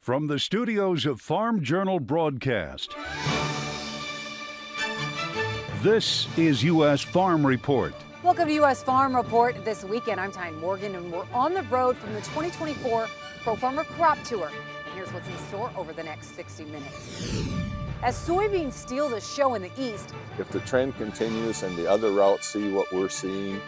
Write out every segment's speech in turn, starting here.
From the studios of Farm Journal Broadcast, this is U.S. Farm Report. Welcome to U.S. Farm Report. This weekend, I'm Tyne Morgan, and we're on the road from the 2024 Pro Farmer Crop Tour. And here's what's in store over the next 60 minutes. As soybeans steal the show in the east, if the trend continues and the other routes see what we're seeing,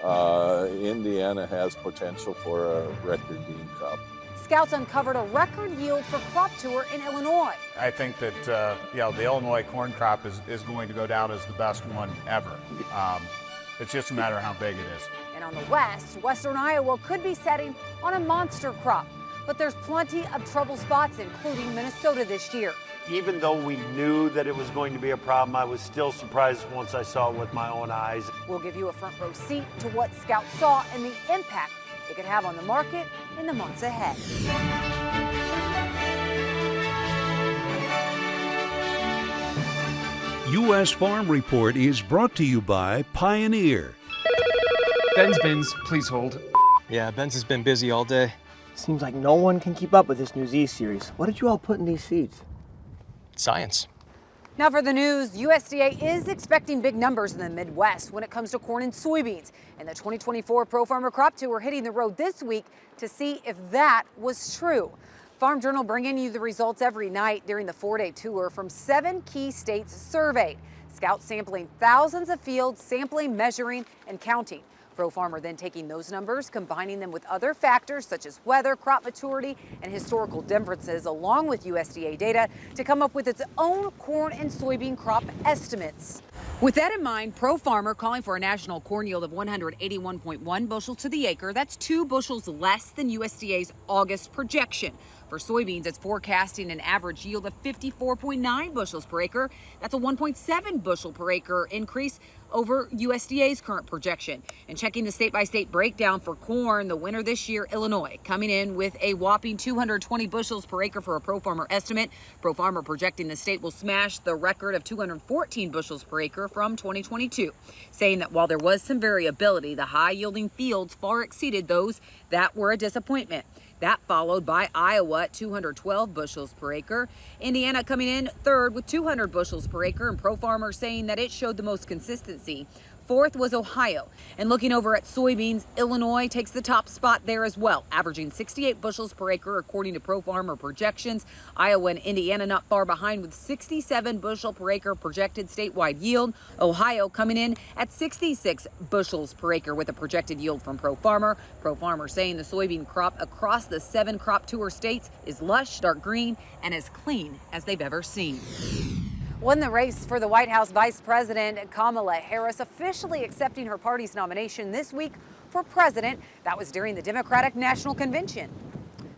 Indiana has potential for a record bean crop. Scouts uncovered a record yield for Crop Tour in Illinois. I think that the Illinois corn crop is going to go down as the best one ever. It's just a matter of how big it is. And on the west, western Iowa could be setting on a monster crop. But there's plenty of trouble spots, including Minnesota this year. Even though we knew that it was going to be a problem, I was still surprised once I saw it with my own eyes. We'll give you a front row seat to what scouts saw and the impact it could have on the market in the months ahead. U.S. Farm Report is brought to you by Pioneer. Ben's bins, please hold. Yeah, Ben's has been busy all day. Seems like no one can keep up with this new Z series. What did you all put in these seeds? Science. Now for the news, USDA is expecting big numbers in the Midwest when it comes to corn and soybeans. And the 2024 Pro Farmer Crop Tour hitting the road this week to see if that was true. Farm Journal bringing you the results every night during the 4-day tour from 7 key states surveyed. Scouts sampling thousands of fields, sampling, measuring, and counting. Pro Farmer then taking those numbers, combining them with other factors such as weather, crop maturity, and historical differences, along with USDA data, to come up with its own corn and soybean crop estimates. With that in mind, Pro Farmer calling for a national corn yield of 181.1 bushels to the acre. That's 2 bushels less than USDA's August projection. For soybeans, it's forecasting an average yield of 54.9 bushels per acre. That's a 1.7 bushel per acre increase over USDA's current projection. And checking the state-by-state breakdown for corn, the winner this year, Illinois, coming in with a whopping 220 bushels per acre for a Pro Farmer estimate. Pro Farmer projecting the state will smash the record of 214 bushels per acre from 2022, saying that while there was some variability, the high-yielding fields far exceeded those that were a disappointment. That followed by Iowa at 212 bushels per acre. Indiana coming in third with 200 bushels per acre, and Pro Farmer saying that it showed the most consistency. Fourth was Ohio. And looking over at soybeans, Illinois takes the top spot there as well, averaging 68 bushels per acre according to Pro Farmer projections. Iowa and Indiana not far behind with 67 bushel per acre projected statewide yield. Ohio coming in at 66 bushels per acre with a projected yield from Pro Farmer. Pro Farmer saying the soybean crop across the 7 crop tour states is lush, dark green, and as clean as they've ever seen. Won the race for the White House Vice President Kamala Harris, officially accepting her party's nomination this week for president. That was during the Democratic National Convention.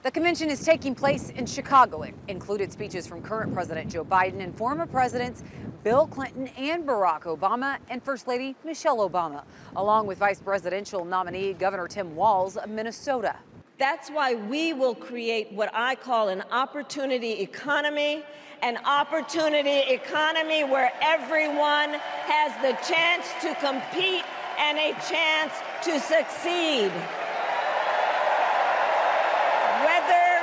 The convention is taking place in Chicago. It included speeches from current President Joe Biden and former presidents Bill Clinton and Barack Obama and First Lady Michelle Obama, along with Vice Presidential nominee Governor Tim Walz of Minnesota. That's why we will create what I call an opportunity economy where everyone has the chance to compete and a chance to succeed. Whether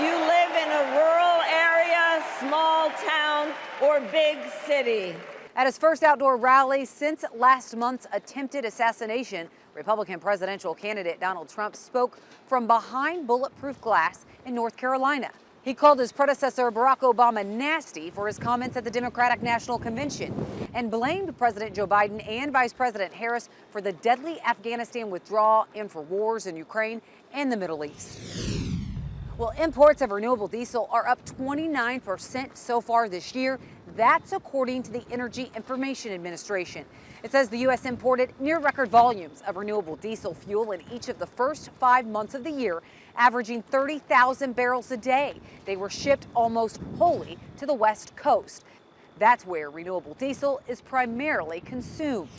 you live in a rural area, small town, or big city. At his first outdoor rally since last month's attempted assassination, Republican presidential candidate Donald Trump spoke from behind bulletproof glass in North Carolina. He called his predecessor Barack Obama nasty for his comments at the Democratic National Convention and blamed President Joe Biden and Vice President Harris for the deadly Afghanistan withdrawal and for wars in Ukraine and the Middle East. Well, imports of renewable diesel are up 29% so far this year. That's according to the Energy Information Administration. It says the U.S. imported near record volumes of renewable diesel fuel in each of the first 5 months of the year, averaging 30,000 barrels a day. They were shipped almost wholly to the West Coast. That's where renewable diesel is primarily consumed.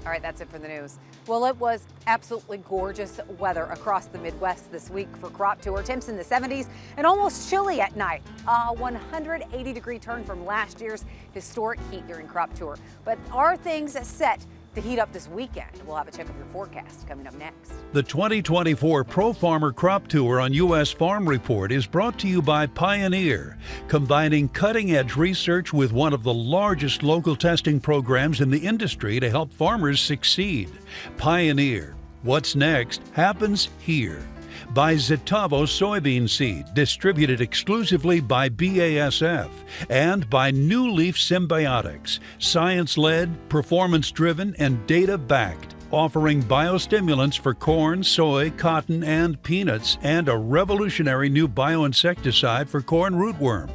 All right, that's it for the news. Well, it was absolutely gorgeous weather across the Midwest this week for Crop Tour. Temps in the 70s and almost chilly at night. A 180-degree turn from last year's historic heat during Crop Tour. But are things set to heat up this weekend. We'll have a check of your forecast coming up next. The 2024 Pro Farmer Crop Tour on U.S. Farm Report is brought to you by Pioneer, combining cutting-edge research with one of the largest local testing programs in the industry to help farmers succeed. Pioneer. What's next happens here. By Zetavo soybean seed, distributed exclusively by BASF, and by New Leaf Symbiotics, science-led, performance-driven, and data-backed, offering biostimulants for corn, soy, cotton, and peanuts, and a revolutionary new bioinsecticide for corn rootworm.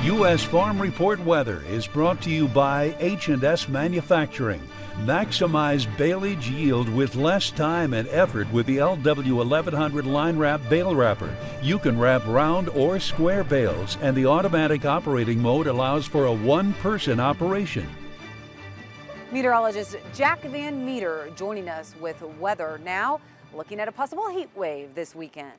U.S. Farm Report weather is brought to you by H&S Manufacturing. Maximize baleage yield with less time and effort with the LW1100 Line Wrap Bale Wrapper. You can wrap round or square bales, and the automatic operating mode allows for a one-person operation. Meteorologist Jack Van Meter joining us with weather now, looking at a possible heat wave this weekend.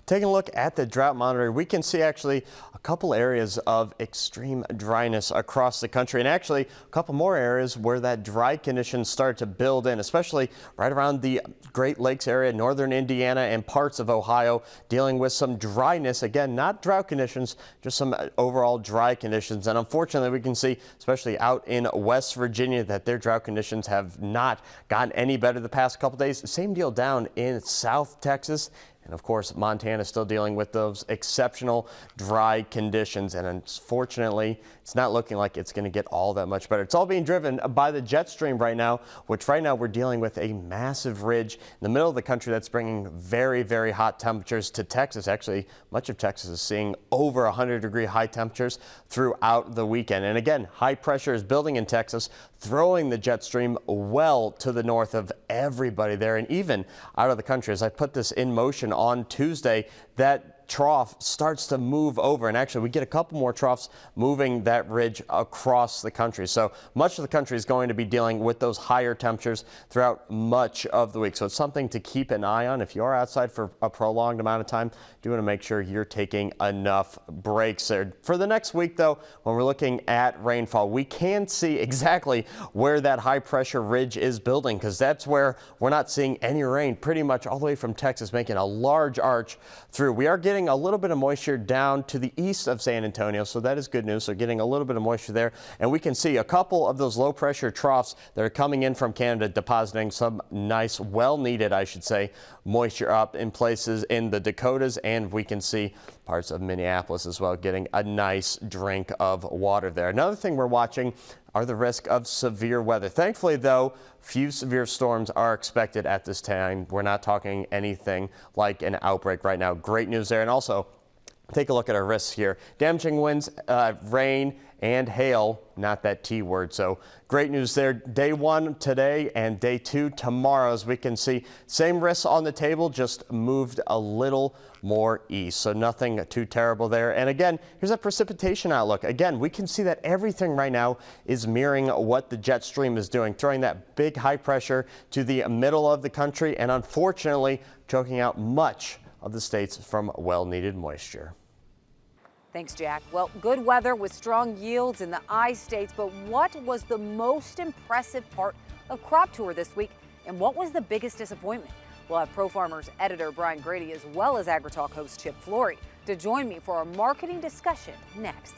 Taking a look at the drought monitor, we can see actually a couple areas of extreme dryness across the country, and actually a couple more areas where that dry conditions start to build in, especially right around the Great Lakes area, northern Indiana and parts of Ohio, dealing with some dryness. Again, not drought conditions, just some overall dry conditions. And unfortunately, we can see, especially out in West Virginia, that their drought conditions have not gotten any better the past couple days. Same deal down in South Texas. And of course, Montana is still dealing with those exceptional dry conditions. And unfortunately, it's not looking like it's going to get all that much better. It's all being driven by the jet stream right now, which right now we're dealing with a massive ridge in the middle of the country that's bringing very, very hot temperatures to Texas. Actually, much of Texas is seeing over 100-degree high temperatures throughout the weekend. And again, high pressure is building in Texas, throwing the jet stream well to the north of everybody there and even out of the country. As I put this in motion on Tuesday, that trough starts to move over, and actually we get a couple more troughs moving that ridge across the country. So much of the country is going to be dealing with those higher temperatures throughout much of the week. So it's something to keep an eye on. If you are outside for a prolonged amount of time, do want to make sure you're taking enough breaks there. For the next week, though, when we're looking at rainfall, we can see exactly where that high pressure ridge is building, because that's where we're not seeing any rain pretty much all the way from Texas, making a large arch through. We are getting a little bit of moisture down to the east of San Antonio, so that is good news. So getting a little bit of moisture there, and we can see a couple of those low pressure troughs that are coming in from Canada, depositing some nice, well needed, I should say, moisture up in places in the Dakotas, and we can see parts of Minneapolis as well, getting a nice drink of water there. Another thing we're watching are the risk of severe weather. Thankfully, though, few severe storms are expected at this time. We're not talking anything like an outbreak right now. Great news there. And also, take a look at our risks here. Damaging winds, rain, and hail, not that T word. So great news there. Day one today and day two tomorrow, as we can see, same risks on the table, just moved a little more east. So nothing too terrible there. And again, here's that precipitation outlook. Again, we can see that everything right now is mirroring what the jet stream is doing, throwing that big high pressure to the middle of the country, and unfortunately choking out much of the states from well-needed moisture. Thanks, Jack. Well, good weather with strong yields in the I states, but what was the most impressive part of Crop Tour this week, and what was the biggest disappointment? We'll have Pro Farmers editor Brian Grady as well as AgriTalk host Chip Flory to join me for our marketing discussion next.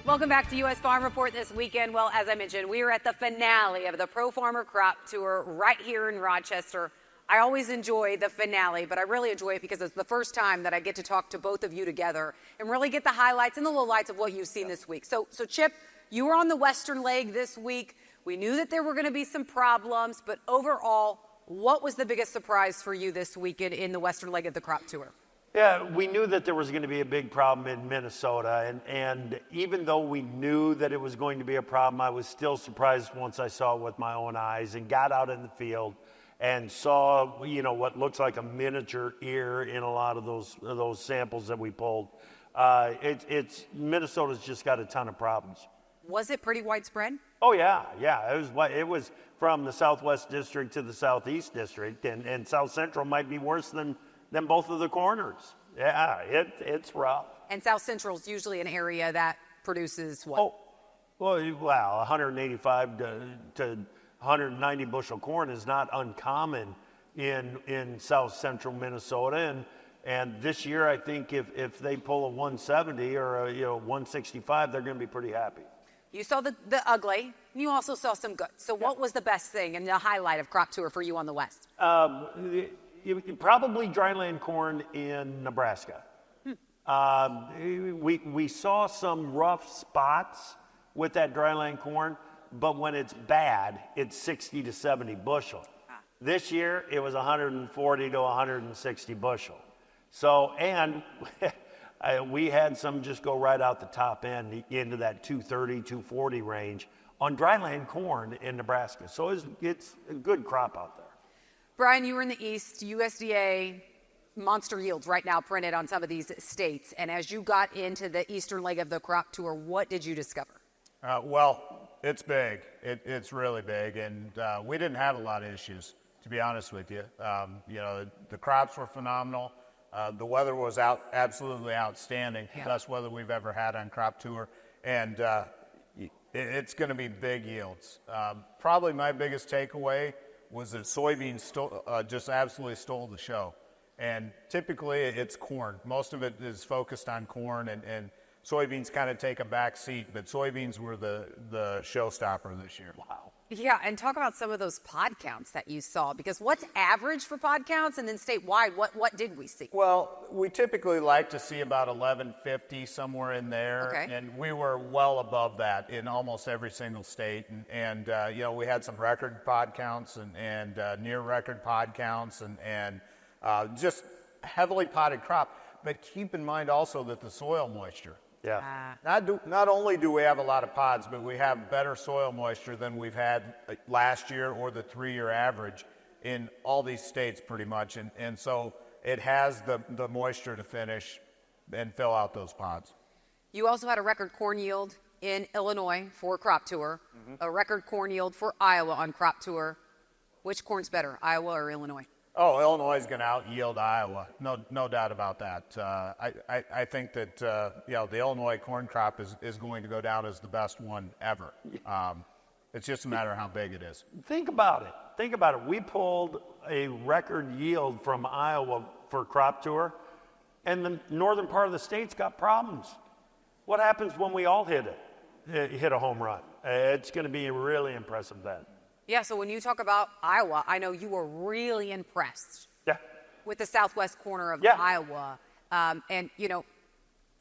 Welcome back to U.S. Farm Report this weekend. Well, as I mentioned, we are at the finale of the Pro Farmer Crop Tour right here in Rochester. I always enjoy the finale, but I really enjoy it because it's the first time that I get to talk to both of you together and really get the highlights and the lowlights of what you've seen this week. So Chip, you were on the western leg this week. We knew that there were going to be some problems, but overall, what was the biggest surprise for you this weekend in the western leg of the Crop Tour? Yeah, we knew that there was going to be a big problem in Minnesota, and even though we knew that it was going to be a problem, I was still surprised once I saw it with my own eyes and got out in the field and saw, you know, what looks like a miniature ear in a lot of those samples that we pulled. Minnesota's just got a ton of problems. Was it pretty widespread? Oh yeah. It was from the Southwest District to the Southeast District, and South Central might be worse than both of the corners. Yeah, it's rough. And South Central is usually an area that produces what? Oh, well, wow, 185 to 190 bushel corn is not uncommon in South Central Minnesota, and this year I think if they pull a 170 or a 165, they're going to be pretty happy. You saw the ugly. You also saw some good. So what was the best thing and the highlight of Crop Tour for you on the West? Probably dryland corn in Nebraska. We saw some rough spots with that dryland corn, but when it's bad, it's 60 to 70 bushel. This year, it was 140 to 160 bushel. So, and we had some just go right out the top end into that 230, 240 range on dryland corn in Nebraska. So it's a good crop out there. Brian, you were in the East, USDA monster yields right now printed on some of these states. And as you got into the eastern leg of the Crop Tour, what did you discover? Well, it's big. It's really big, and we didn't have a lot of issues, to be honest with you. The crops were phenomenal. The weather was absolutely outstanding. Yeah. Best weather we've ever had on Crop Tour, and it's going to be big yields. Probably my biggest takeaway was that soybeans just absolutely stole the show. And typically it's corn. Most of it is focused on corn, and soybeans kind of take a back seat, but soybeans were the showstopper this year. Wow. Yeah, and talk about some of those pod counts that you saw, because what's average for pod counts, and then statewide, what did we see? Well, we typically like to see about 1150 somewhere in there, Okay. and we were well above that in almost every single state, and we had some record pod counts and near record pod counts, and just heavily potted crop. But keep in mind also that the soil moisture. Yeah. Not only do we have a lot of pods, but we have better soil moisture than we've had last year or the 3-year average in all these states pretty much. And so it has the moisture to finish and fill out those pods. You also had a record corn yield in Illinois for Crop Tour, a record corn yield for Iowa on Crop Tour. Which corn's better, Iowa or Illinois? Oh, Illinois is going to out-yield Iowa. No doubt about that. I think that the Illinois corn crop is going to go down as the best one ever. It's just a matter of how big it is. Think about it. We pulled a record yield from Iowa for Crop Tour, and the northern part of the state's got problems. What happens when we all hit a home run? It's going to be really impressive then. Yeah, so when you talk about Iowa, I know you were really impressed with the southwest corner of Iowa.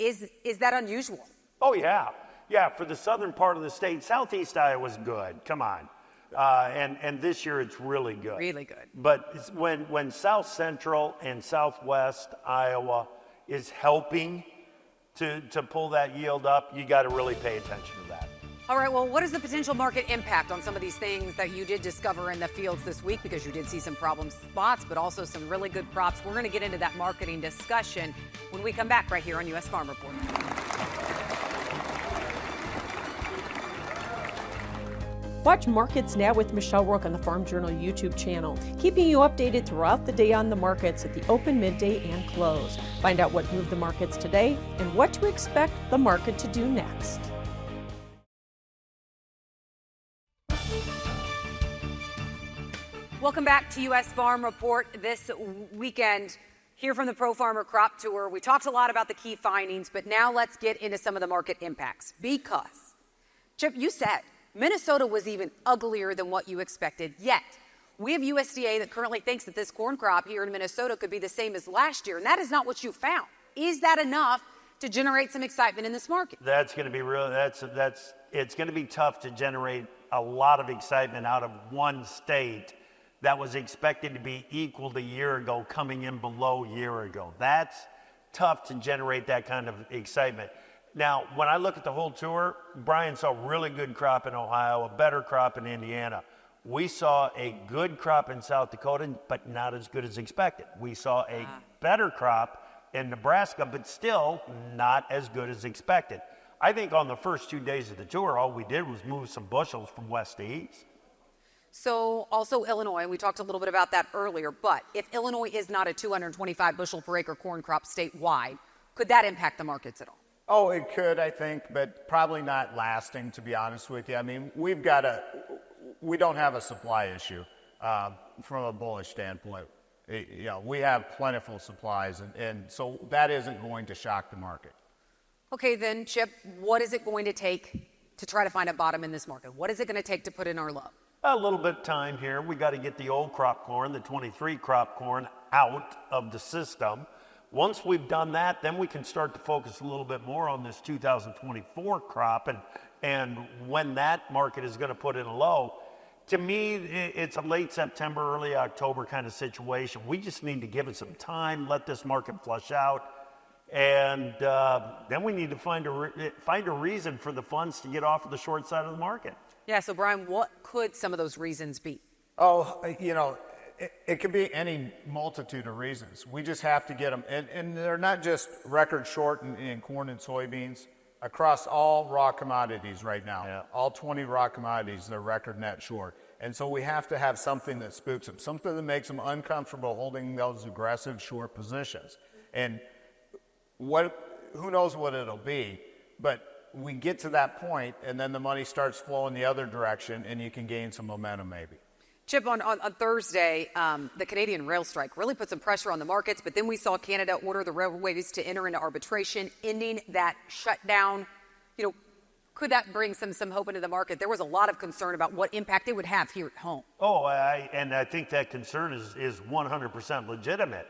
Is that unusual? Oh, yeah. Yeah, for the southern part of the state, southeast Iowa's good. Come on. And this year it's really good. Really good. But it's when South Central and Southwest Iowa is helping to pull that yield up, you got to really pay attention to that. All right, well, what is the potential market impact on some of these things that you did discover in the fields this week? Because you did see some problem spots, but also some really good crops. We're going to get into that marketing discussion when we come back right here on U.S. Farm Report. Watch Markets Now with Michelle Rook on the Farm Journal YouTube channel, keeping you updated throughout the day on the markets at the open, midday, and close. Find out what moved the markets today and what to expect the market to do next. Welcome back to U.S. Farm Report. This weekend, here from the Pro Farmer Crop Tour, we talked a lot about the key findings, but now let's get into some of the market impacts. Because, Chip, you said Minnesota was even uglier than what you expected, yet we have USDA that currently thinks that this corn crop here in Minnesota could be the same as last year, and that is not what you found. Is that enough to generate some excitement in this market? That's going to be real. It's going to be tough to generate a lot of excitement out of one state that was expected to be equal to a year ago, coming in below a year ago. That's tough to generate that kind of excitement. Now, when I look at the whole tour, Brian saw a really good crop in Ohio, a better crop in Indiana. We saw a good crop in South Dakota, but not as good as expected. We saw a better crop in Nebraska, but still not as good as expected. I think on the first 2 days of the tour, all we did was move some bushels from west to east. So also Illinois, we talked a little bit about that earlier, but if Illinois is not a 225 bushel per acre corn crop statewide, could that impact the markets at all? Oh, it could, I think, but probably not lasting, to be honest with you. I mean, we don't have a supply issue from a bullish standpoint. We have plentiful supplies, and so that isn't going to shock the market. Okay, then, Chip, what is it going to take to try to find a bottom in this market? What is it going to take to put in our low? A little bit of time here. We got to get the old crop corn, the 23 crop corn, out of the system. Once we've done that, then we can start to focus a little bit more on this 2024 crop and when that market is going to put in a low. To me, it's a late September, early October kind of situation. We just need to give it some time, let this market flush out, and then we need to find a reason for the funds to get off of the short side of the market. Yeah, so Brian, what could some of those reasons be? Oh, it could be any multitude of reasons. We just have to get them. And they're not just record short in corn and soybeans. Across all raw commodities right now, all 20 raw commodities, they're record net short. And so we have to have something that spooks them, something that makes them uncomfortable holding those aggressive short positions. And who knows what it'll be, but we get to that point and then the money starts flowing the other direction and you can gain some momentum maybe. Chip, on Thursday, the Canadian rail strike really put some pressure on the markets, but then we saw Canada order the railways to enter into arbitration, ending that shutdown. Could that bring some hope into the market? There was a lot of concern about what impact it would have here at home. Oh, and I think that concern is 100% legitimate.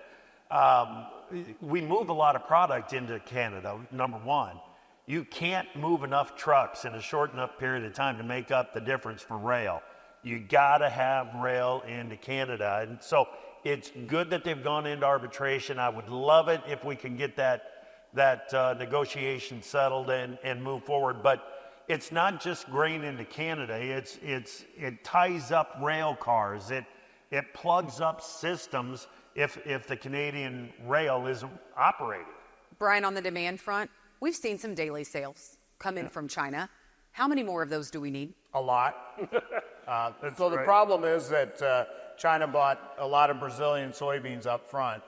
We move a lot of product into Canada, number one. You can't move enough trucks in a short enough period of time to make up the difference for rail. You got to have rail into Canada. And so it's good that they've gone into arbitration. I would love it if we can get that negotiation settled and move forward. But it's not just grain into Canada. It ties up rail cars. It plugs up systems if the Canadian rail isn't operating. Brian, on the demand front, we've seen some daily sales come in from China. How many more of those do we need? A lot. So the problem is that China bought a lot of Brazilian soybeans up front.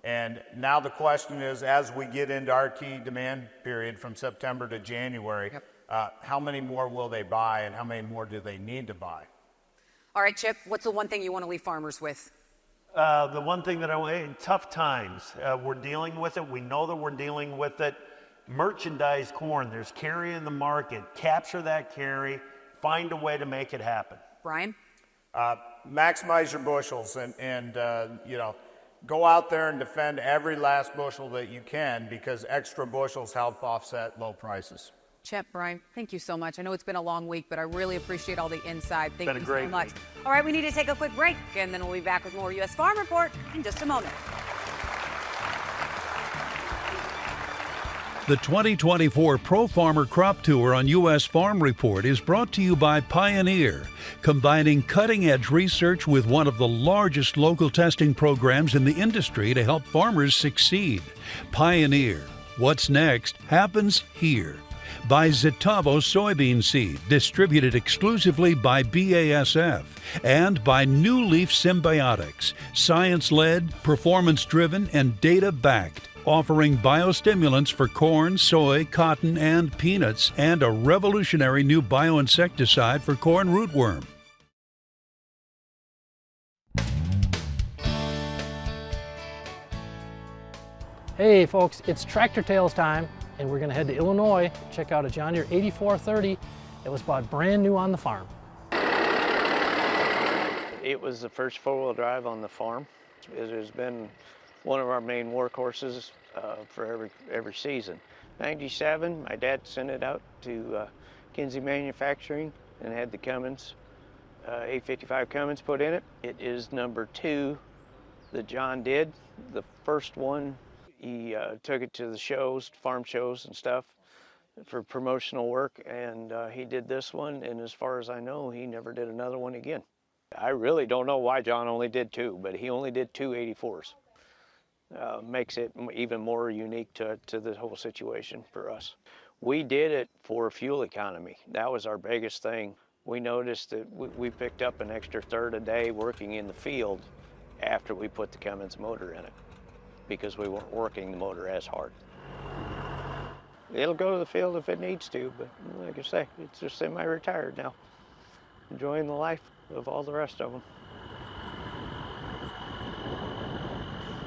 And now the question is, as we get into our key demand period from September to January, how many more will they buy and how many more do they need to buy? All right, Chip, what's the one thing you want to leave farmers with? The one thing that tough times. We're dealing with it. We know that we're dealing with it. Merchandise corn, there's carry in the market. Capture that carry. Find a way to make it happen. Brian? Maximize your bushels and go out there and defend every last bushel that you can because extra bushels help offset low prices. Chip, Brian, thank you so much. I know it's been a long week, but I really appreciate all the insight. Thank you so much. All right, we need to take a quick break, and then we'll be back with more U.S. Farm Report in just a moment. The 2024 Pro Farmer Crop Tour on U.S. Farm Report is brought to you by Pioneer, combining cutting-edge research with one of the largest local testing programs in the industry to help farmers succeed. Pioneer, what's next happens here. By Zetavo soybean seed, distributed exclusively by BASF, and by New Leaf Symbiotics, science-led, performance-driven, and data-backed, offering biostimulants for corn, soy, cotton, and peanuts, and a revolutionary new bioinsecticide for corn rootworm. Hey folks, it's Tractor Tales time, and we're going to head to Illinois, check out a John Deere 8430 that was bought brand new on the farm. It was the first four-wheel drive on the farm. It has been one of our main workhorses for every season. 97, my dad sent it out to Kinsey Manufacturing and had the Cummins, 855 Cummins put in it. It is number 2 that John did. The first one, he took it to the shows, farm shows and stuff for promotional work, and he did this one, and as far as I know, he never did another one again. I really don't know why John only did 2, but he only did 2 84s. Makes it even more unique to the whole situation for us. We did it for fuel economy. That was our biggest thing. we noticed that we picked up an extra third a day working in the field after we put the Cummins motor in it, because we weren't working the motor as hard. It'll go to the field if it needs to, but like I say, it's just semi-retired now. Enjoying the life of all the rest of them.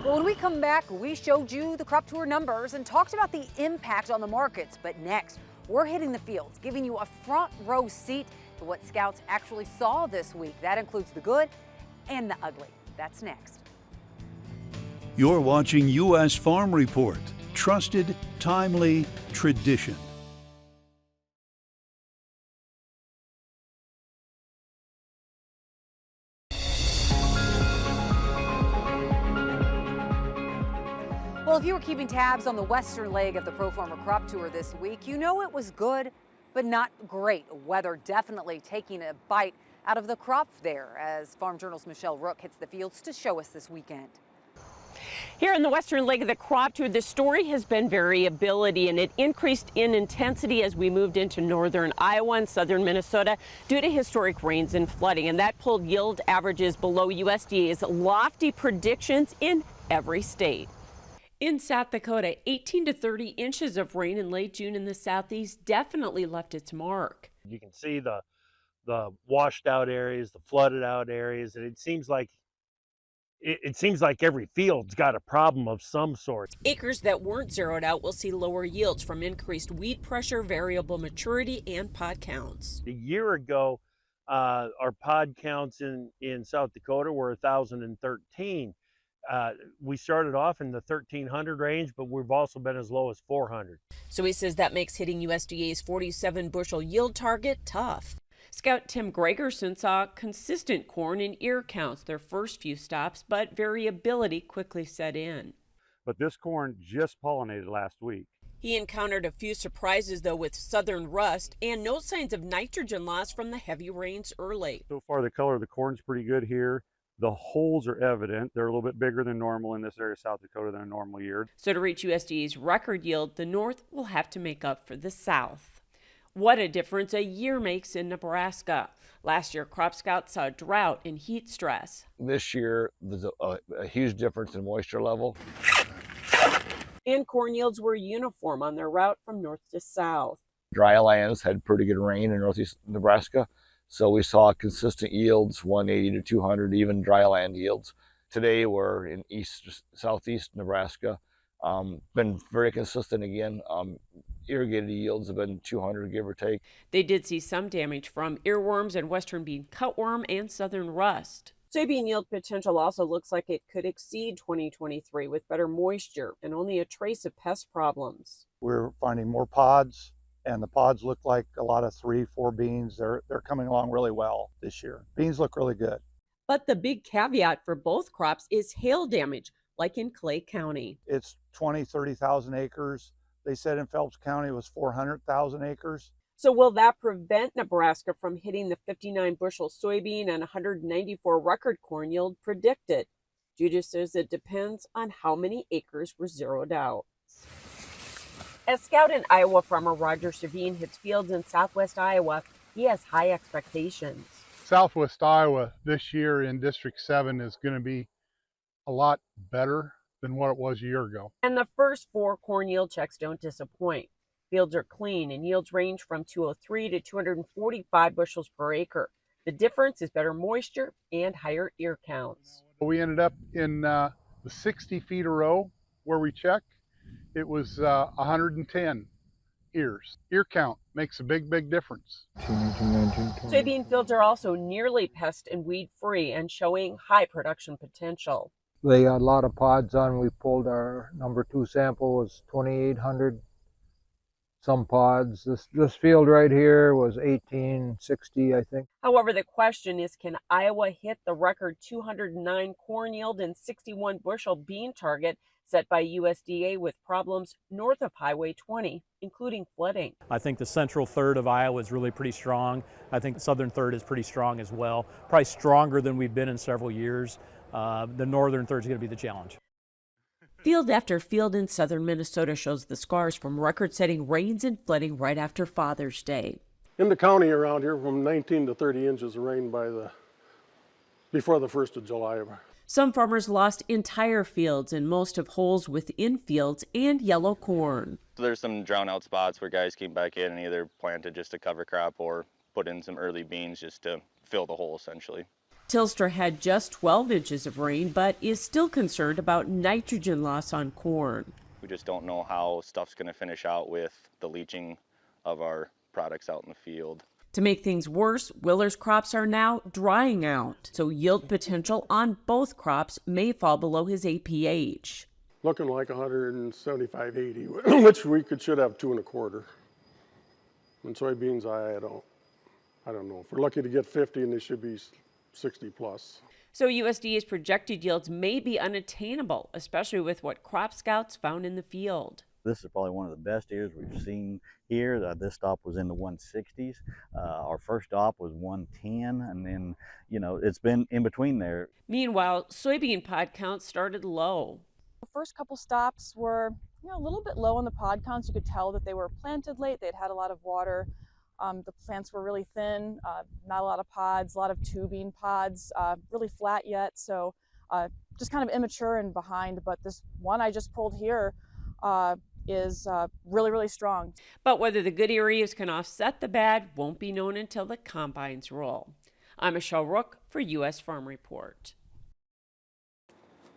Well, when we come back, we showed you the crop tour numbers and talked about the impact on the markets. But next, we're hitting the fields, giving you a front row seat to what scouts actually saw this week. That includes the good and the ugly. That's next. You're watching U.S. Farm Report. Trusted, timely, tradition. Well, if you were keeping tabs on the western leg of the Pro Farmer Crop Tour this week, you know it was good, but not great. Weather definitely taking a bite out of the crop there as Farm Journal's Michelle Rook hits the fields to show us this weekend. Here in the western leg of the crop tour, the story has been variability, and it increased in intensity as we moved into northern Iowa and southern Minnesota due to historic rains and flooding, and that pulled yield averages below USDA's lofty predictions in every state. In South Dakota, 18 to 30 inches of rain in late June in the southeast definitely left its mark. You can see the washed out areas, the flooded out areas, and it seems like every field's got a problem of some sort. Acres that weren't zeroed out will see lower yields from increased weed pressure, variable maturity, and pod counts. A year ago, our pod counts in South Dakota were 1,013. We started off in the 1,300 range, but we've also been as low as 400. So he says that makes hitting USDA's 47 bushel yield target tough. Scout Tim Gregerson saw consistent corn and ear counts their first few stops, but variability quickly set in. But this corn just pollinated last week. He encountered a few surprises, though, with southern rust and no signs of nitrogen loss from the heavy rains early. So far, the color of the corn's pretty good here. The holes are evident. They're a little bit bigger than normal in this area of South Dakota than a normal year. So to reach USDA's record yield, the North will have to make up for the South. What a difference a year makes in Nebraska. Last year, crop scouts saw drought and heat stress. This year, there's a huge difference in moisture level. And corn yields were uniform on their route from north to south. Dry lands had pretty good rain in northeast Nebraska, so we saw consistent yields, 180 to 200, even dry land yields. Today, we're in southeast Nebraska. Been very consistent again. Irrigated yields have been 200, give or take. They did see some damage from earworms and western bean cutworm and southern rust. Soybean yield potential also looks like it could exceed 2023 with better moisture and only a trace of pest problems. We're finding more pods, and the pods look like a lot of 3-4 beans. They're coming along really well this year. Beans look really good. But the big caveat for both crops is hail damage, like in Clay County. It's 30,000 acres. They said in Phelps County it was 400,000 acres. So will that prevent Nebraska from hitting the 59 bushel soybean and 194 record corn yield predicted? Judah says it depends on how many acres were zeroed out. As scout and Iowa farmer Roger Savine hits fields in southwest Iowa, he has high expectations. Southwest Iowa this year in District 7 is going to be a lot better than what it was a year ago. And the first 4 corn yield checks don't disappoint. Fields are clean and yields range from 203 to 245 bushels per acre. The difference is better moisture and higher ear counts. We ended up in the 60 feet a row where we check. It was 110 ears. Ear count makes a big difference. Soybean fields are also nearly pest and weed free and showing high production potential. They got a lot of pods on. We pulled our number 2 sample, was 2,800 some pods. This field right here was 1860, I think. However, the question is, can Iowa hit the record 209 corn yield and 61 bushel bean target set by USDA with problems north of Highway 20, including flooding? I think the central third of Iowa is really pretty strong. I think the southern third is pretty strong as well. Probably stronger than we've been in several years. The northern third is going to be the challenge. Field after field in southern Minnesota shows the scars from record-setting rains and flooding right after Father's Day. In the county around here, from 19 to 30 inches of rain before the 1st of July. Some farmers lost entire fields and most of holes within fields and yellow corn. So there's some drown out spots where guys came back in and either planted just a cover crop or put in some early beans just to fill the hole essentially. Telstra had just 12 inches of rain, but is still concerned about nitrogen loss on corn. We just don't know how stuff's going to finish out with the leaching of our products out in the field. To make things worse, Willer's crops are now drying out, so yield potential on both crops may fall below his APH. Looking like 175, 80, which we should have 2 1/4. And soybeans, I don't know. If we're lucky to get 50, and they should be 60 plus. So USDA's projected yields may be unattainable, especially with what crop scouts found in the field. This is probably one of the best years we've seen here. This stop was in the 160s. Our first stop was 110, and then, it's been in between there. Meanwhile, soybean pod counts started low. The first couple stops were a little bit low on the pod counts. You could tell that they were planted late. They'd had a lot of water. The plants were really thin, not a lot of pods, a lot of tubing pods, really flat yet. So just kind of immature and behind. But this one I just pulled here is really, really strong. But whether the good areas can offset the bad won't be known until the combines roll. I'm Michelle Rook for U.S. Farm Report.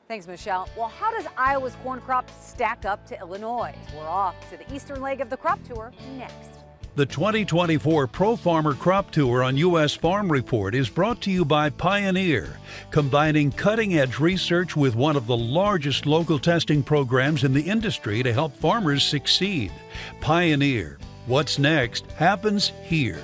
Thanks, Michelle. Well, how does Iowa's corn crop stack up to Illinois? We're off to the eastern leg of the crop tour next. The 2024 Pro Farmer Crop Tour on U.S. Farm Report is brought to you by Pioneer, combining cutting-edge research with one of the largest local testing programs in the industry to help farmers succeed. Pioneer. What's next happens here.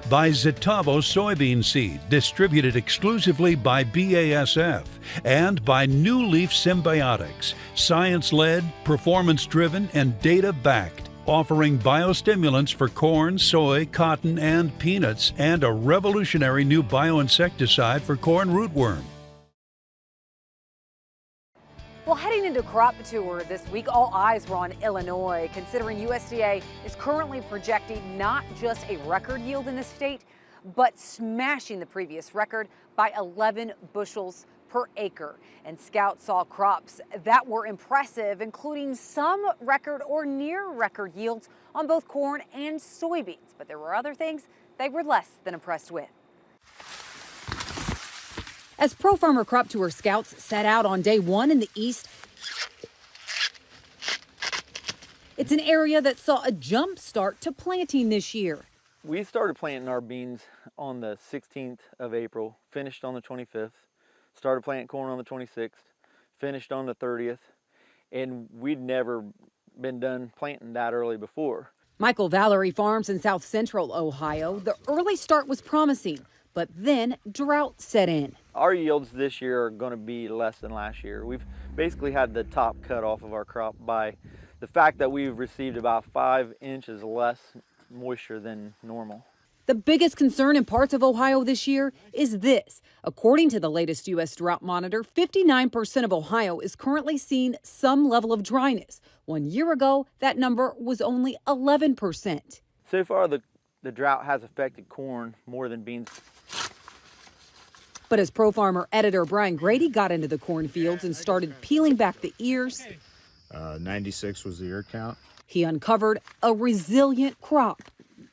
By Zetavo soybean seed, distributed exclusively by BASF, and by New Leaf Symbiotics, science-led, performance-driven, and data-backed, offering biostimulants for corn, soy, cotton, and peanuts, and a revolutionary new bioinsecticide for corn rootworm. Well, heading into crop tour this week, all eyes were on Illinois, considering USDA is currently projecting not just a record yield in the state, but smashing the previous record by 11 bushels per acre. And scouts saw crops that were impressive, including some record or near record yields on both corn and soybeans. But there were other things they were less than impressed with. As Pro Farmer Crop Tour scouts set out on day one in the east, it's an area that saw a jump start to planting this year. We started planting our beans on the 16th of April, finished on the 25th, started planting corn on the 26th, finished on the 30th, and we'd never been done planting that early before. Michael Valerie farms in south central Ohio. The early start was promising, but then drought set in. Our yields this year are going to be less than last year. We've basically had the top cut off of our crop by the fact that we've received about 5 inches less moisture than normal. The biggest concern in parts of Ohio this year is this. According to the latest U.S. Drought Monitor, 59% of Ohio is currently seeing some level of dryness. 1 year ago, that number was only 11%. So far, the drought has affected corn more than beans. But as Pro Farmer editor Brian Grady got into the cornfields and started peeling back the ears, 96 was the ear count. He uncovered a resilient crop.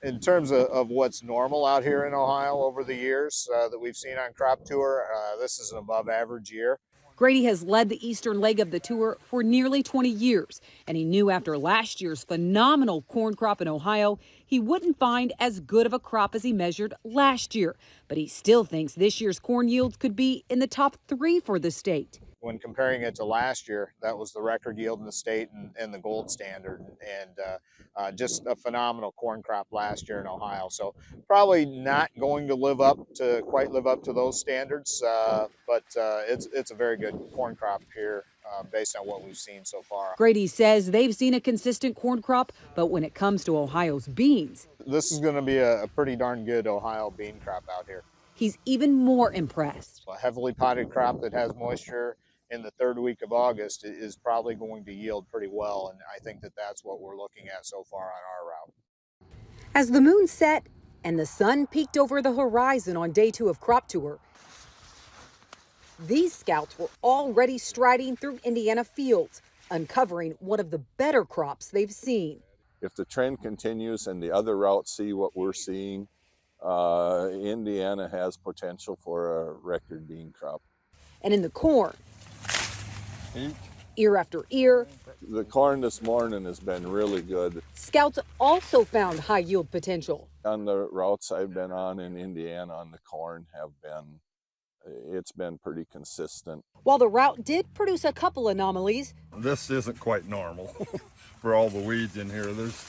In terms of what's normal out here in Ohio over the years that we've seen on Crop Tour, this is an above average year. Grady has led the eastern leg of the tour for nearly 20 years, and he knew after last year's phenomenal corn crop in Ohio, he wouldn't find as good of a crop as he measured last year. But he still thinks this year's corn yields could be in the top 3 for the state. When comparing it to last year, that was the record yield in the state and the gold standard, and just a phenomenal corn crop last year in Ohio. So probably not going to quite live up to those standards, but it's a very good corn crop here based on what we've seen so far. Grady says they've seen a consistent corn crop, but when it comes to Ohio's beans, this is going to be a pretty darn good Ohio bean crop out here. He's even more impressed. A heavily potted crop that has moisture in the 3rd week of August is probably going to yield pretty well, and I think that's what we're looking at so far on our route. As the moon set, and the sun peeked over the horizon on day 2 of Crop Tour, these scouts were already striding through Indiana fields, uncovering one of the better crops they've seen. If the trend continues and the other routes see what we're seeing, Indiana has potential for a record bean crop. And in the corn, ear after ear, the corn this morning has been really good. Scouts also found high yield potential. On the routes I've been on in Indiana on the corn it's been pretty consistent. While the route did produce a couple anomalies, this isn't quite normal for all the weeds in here. There's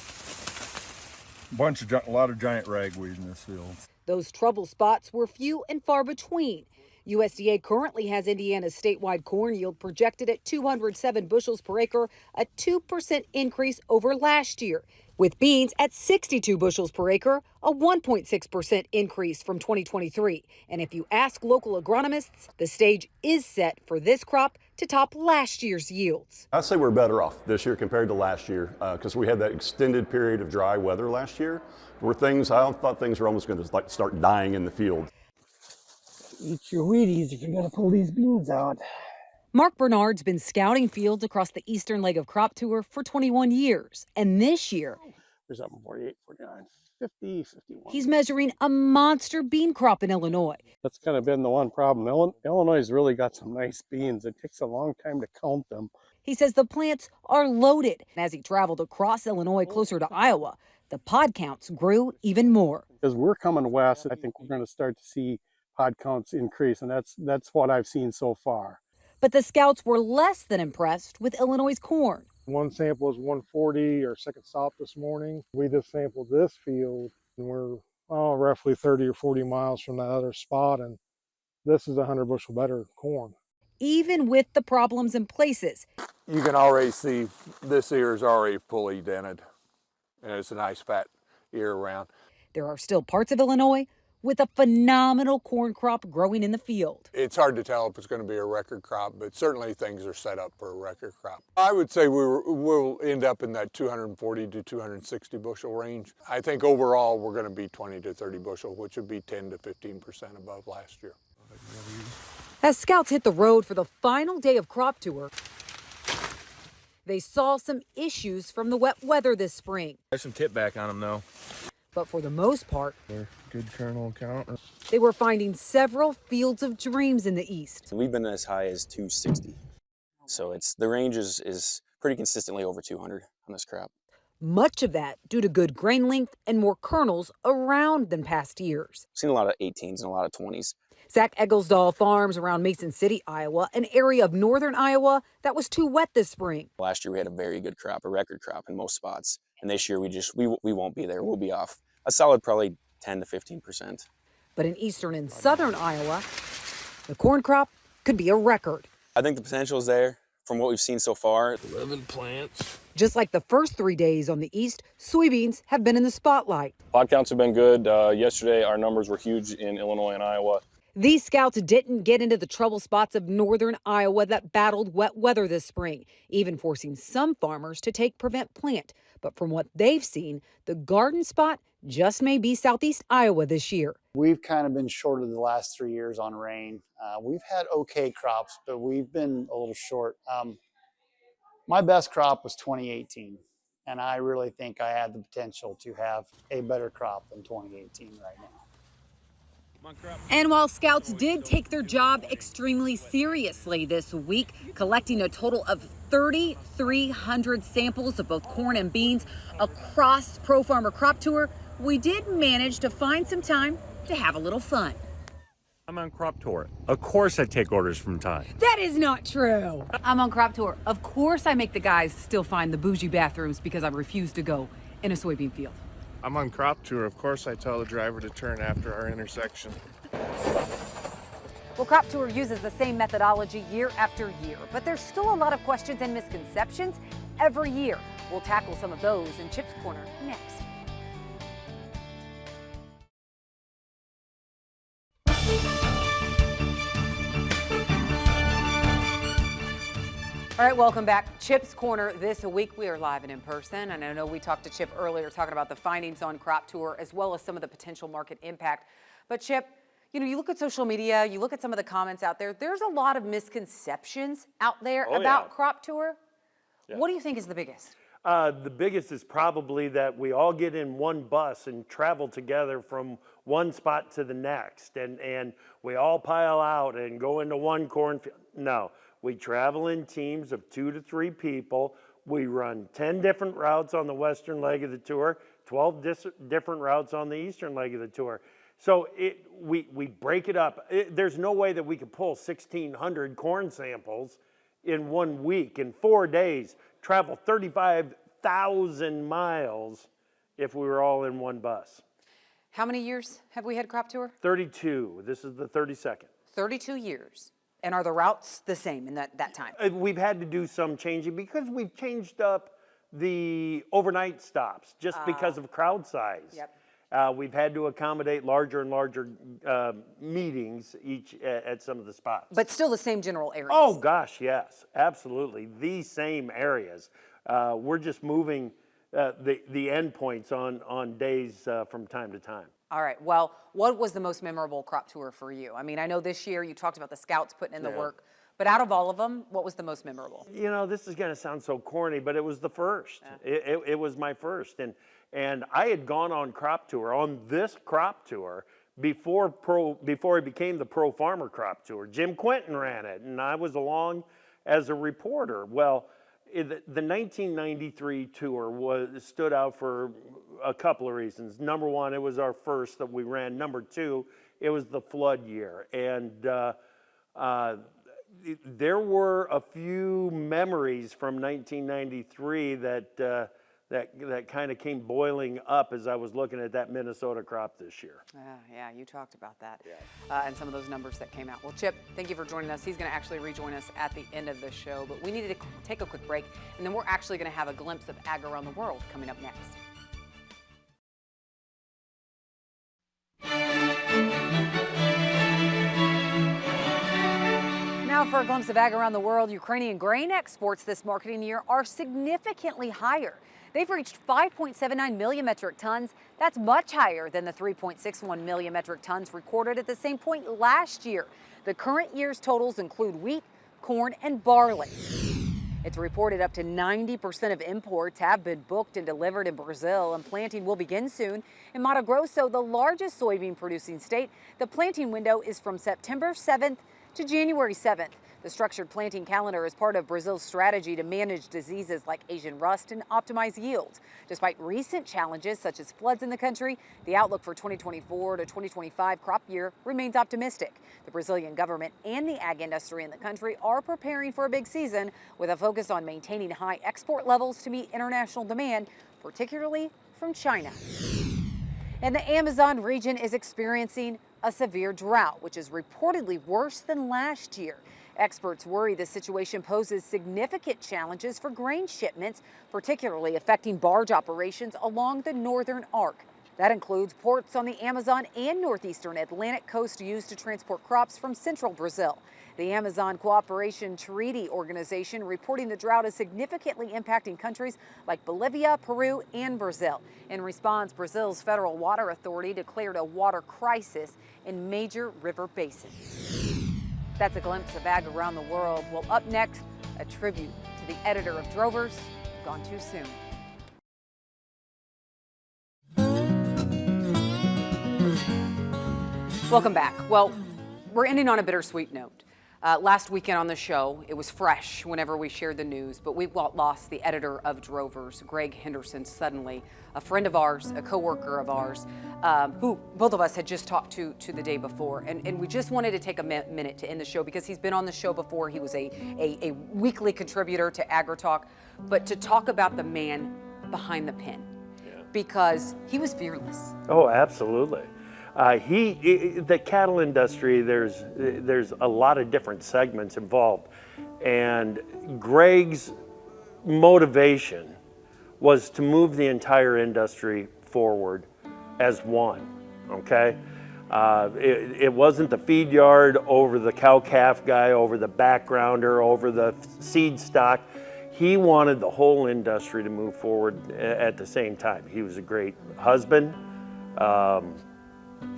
a lot of giant ragweed in this field. Those trouble spots were few and far between. USDA currently has Indiana's statewide corn yield projected at 207 bushels per acre, a 2% increase over last year, with beans at 62 bushels per acre, a 1.6% increase from 2023. And if you ask local agronomists, the stage is set for this crop to top last year's yields. I'd say we're better off this year compared to last year because we had that extended period of dry weather last year where I thought things were almost going to start dying in the field. Eat your Wheaties if you're going to pull these beans out. Mark Bernard's been scouting fields across the eastern leg of Crop Tour for 21 years. And this year, there's up 48, 49, 50, 51. He's measuring a monster bean crop in Illinois. That's kind of been the one problem. Illinois has really got some nice beans. It takes a long time to count them. He says the plants are loaded. As he traveled across Illinois closer to Iowa, the pod counts grew even more. As we're coming west, I think we're going to start to see pod counts increase, and that's what I've seen so far. But the scouts were less than impressed with Illinois' corn. One sample is 140, our second stop this morning. We just sampled this field, and we're roughly 30 or 40 miles from that other spot, and this is 100 bushel better corn. Even with the problems in places, you can already see this ear is already fully dented, and it's a nice fat ear around. There are still parts of Illinois with a phenomenal corn crop growing in the field. It's hard to tell if it's going to be a record crop, but certainly things are set up for a record crop. I would say we'll end up in that 240 to 260 bushel range. I think overall we're going to be 20 to 30 bushel, which would be 10 to 15% above last year. As scouts hit the road for the final day of Crop Tour, they saw some issues from the wet weather this spring. There's some tip back on them though. But for the most part, they're good kernel count. They were finding several fields of dreams in the east. We've been as high as 260. So the range is pretty consistently over 200 on this crop. Much of that due to good grain length and more kernels around than past years. I've seen a lot of 18s and a lot of 20s. Zach Egglesdahl farms around Mason City, Iowa, an area of northern Iowa that was too wet this spring. Last year we had a very good crop, a record crop in most spots. And this year we won't be there. We'll be off a solid probably 10 to 15%. But in eastern and southern Iowa, the corn crop could be a record. I think the potential is there from what we've seen so far. 11 plants. Just like the first 3 days on the east, soybeans have been in the spotlight. Pod counts have been good. Yesterday our numbers were huge in Illinois and Iowa. These scouts didn't get into the trouble spots of northern Iowa that battled wet weather this spring, even forcing some farmers to take prevent plant. But from what they've seen, the garden spot just may be southeast Iowa this year. We've kind of been short of the last 3 years on rain. We've had okay crops, but we've been a little short. My best crop was 2018, and I really think I had the potential to have a better crop than 2018 right now. And while scouts did take their job extremely seriously this week, collecting a total of 3,300 samples of both corn and beans across Pro Farmer Crop Tour, we did manage to find some time to have a little fun. I'm on Crop Tour. Of course I take orders from Tyne. That is not true. I'm on Crop Tour. Of course I make the guys still find the bougie bathrooms because I refuse to go in a soybean field. I'm on Crop Tour. Of course I tell the driver to turn after our intersection. Well, Crop Tour uses the same methodology year after year, but there's still a lot of questions and misconceptions every year. We'll tackle some of those in Chip's Corner next. All right, welcome back. Chip's Corner this week. We are live and in person. And I know we talked to Chip earlier talking about the findings on Crop Tour as well as some of the potential market impact. But Chip, you know, you look at social media, you look at some of the comments out there, there's a lot of misconceptions out there about Crop Tour. Yeah. What do you think is the biggest? The biggest is probably that we all get in one bus and travel together from one spot to the next, and we all pile out and go into one cornfield. No, we travel in teams of 2 to 3 people. We run 10 different routes on the western leg of the tour, 12 different routes on the eastern leg of the tour. So we break it up. There's no way that we could pull 1,600 corn samples in 1 week, in 4 days, travel 35,000 miles if we were all in one bus. How many years have we had Crop Tour? 32. This is the 32nd. 32 years. And are the routes the same in that time? We've had to do some changing because we've changed up the overnight stops just because of crowd size. Yep. We've had to accommodate larger and larger meetings at some of the spots. But still the same general areas? Oh gosh, yes, absolutely. The same areas. We're just moving the endpoints on days from time to time. All right, well, what was the most memorable Crop Tour for you? I mean, I know this year you talked about the scouts putting in the work, but out of all of them, what was the most memorable? You know, this is gonna sound so corny, but it was the first. Yeah. It was my first. And I had gone on Crop Tour, on this Crop Tour, before it became the Pro Farmer Crop Tour. Jim Quinton ran it, and I was along as a reporter. Well, the 1993 tour stood out for a couple of reasons. Number one, it was our first that we ran. Number two, it was the flood year. And there were a few memories from 1993 that kind of came boiling up as I was looking at that Minnesota crop this year. Yeah, you talked about that and some of those numbers that came out. Well, Chip, thank you for joining us. He's going to actually rejoin us at the end of the show, but we needed to take a quick break, and then we're actually going to have a glimpse of Ag Around the World coming up next. Now for a glimpse of Ag Around the World, Ukrainian grain exports this marketing year are significantly higher. They've reached 5.79 million metric tons. That's much higher than the 3.61 million metric tons recorded at the same point last year. The current year's totals include wheat, corn, and barley. It's reported up to 90% of imports have been booked and delivered in Brazil, and planting will begin soon. In Mato Grosso, the largest soybean producing state, the planting window is from September 7th to January 7th. The structured planting calendar is part of Brazil's strategy to manage diseases like Asian rust and optimize yields. Despite recent challenges such as floods in the country, the outlook for 2024 to 2025 crop year remains optimistic. The Brazilian government and the ag industry in the country are preparing for a big season with a focus on maintaining high export levels to meet international demand, particularly from China. And the Amazon region is experiencing a severe drought, which is reportedly worse than last year. Experts worry the situation poses significant challenges for grain shipments, particularly affecting barge operations along the northern arc. That includes ports on the Amazon and northeastern Atlantic coast used to transport crops from central Brazil. The Amazon Cooperation Treaty Organization reporting the drought is significantly impacting countries like Bolivia, Peru, and Brazil. In response, Brazil's Federal Water Authority declared a water crisis in major river basins. That's a glimpse of Ag Around the World. Well, up next, a tribute to the editor of Drovers, Gone Too Soon. Welcome back. Well, we're ending on a bittersweet note. Last weekend on the show, it was fresh whenever we shared the news, but we've lost the editor of Drovers, Greg Henderson, suddenly. A friend of ours, a coworker of ours, who both of us had just talked to the day before. And we just wanted to take a minute to end the show because he's been on the show before. He was a weekly contributor to AgriTalk, but to talk about the man behind the pen, because he was fearless. Oh, absolutely. The cattle industry, there's a lot of different segments involved, and Greg's motivation was to move the entire industry forward as one, okay? It wasn't the feed yard over the cow-calf guy, over the backgrounder, over the seed stock. He wanted the whole industry to move forward at the same time. He was a great husband,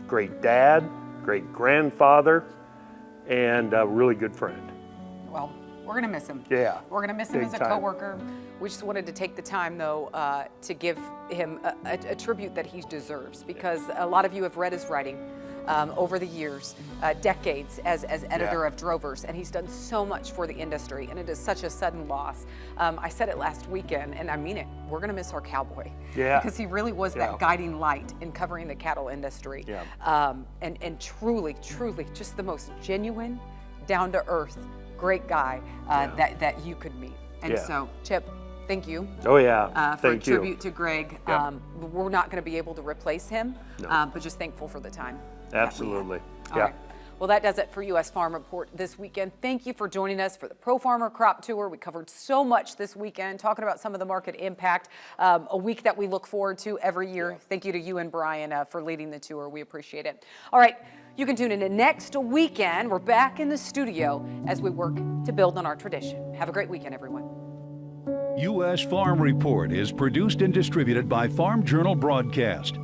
great dad, great grandfather, and a really good friend. Well, we're going to miss him. Yeah. We're going to miss him big as a time. coworker. We just wanted to take the time, though, to give him a tribute that he deserves, because a lot of you have read his writing over the years, decades as editor of Drovers, and he's done so much for the industry, and it is such a sudden loss. I said it last weekend, and I mean it. We're going to miss our cowboy. Yeah. Because he really was that guiding light in covering the cattle industry. Yeah. And truly, truly, just the most genuine, down-to-earth, great guy that you could meet. And so, Chip, thank you. Oh yeah, for thank a you. tribute to Greg. Yeah. We're not going to be able to replace him, No. but just thankful for the time. Absolutely. All Yeah. right. Well, that does it for U.S. Farm Report this weekend. Thank you for joining us for the Pro Farmer Crop Tour. We covered so much this weekend, talking about some of the market impact, a week that we look forward to every year. Thank you to you and Brian for leading the tour. We appreciate it. All right, you can tune in next weekend. We're back in the studio as we work to build on our tradition. Have a great weekend, everyone. U.S. Farm Report is produced and distributed by Farm Journal Broadcast.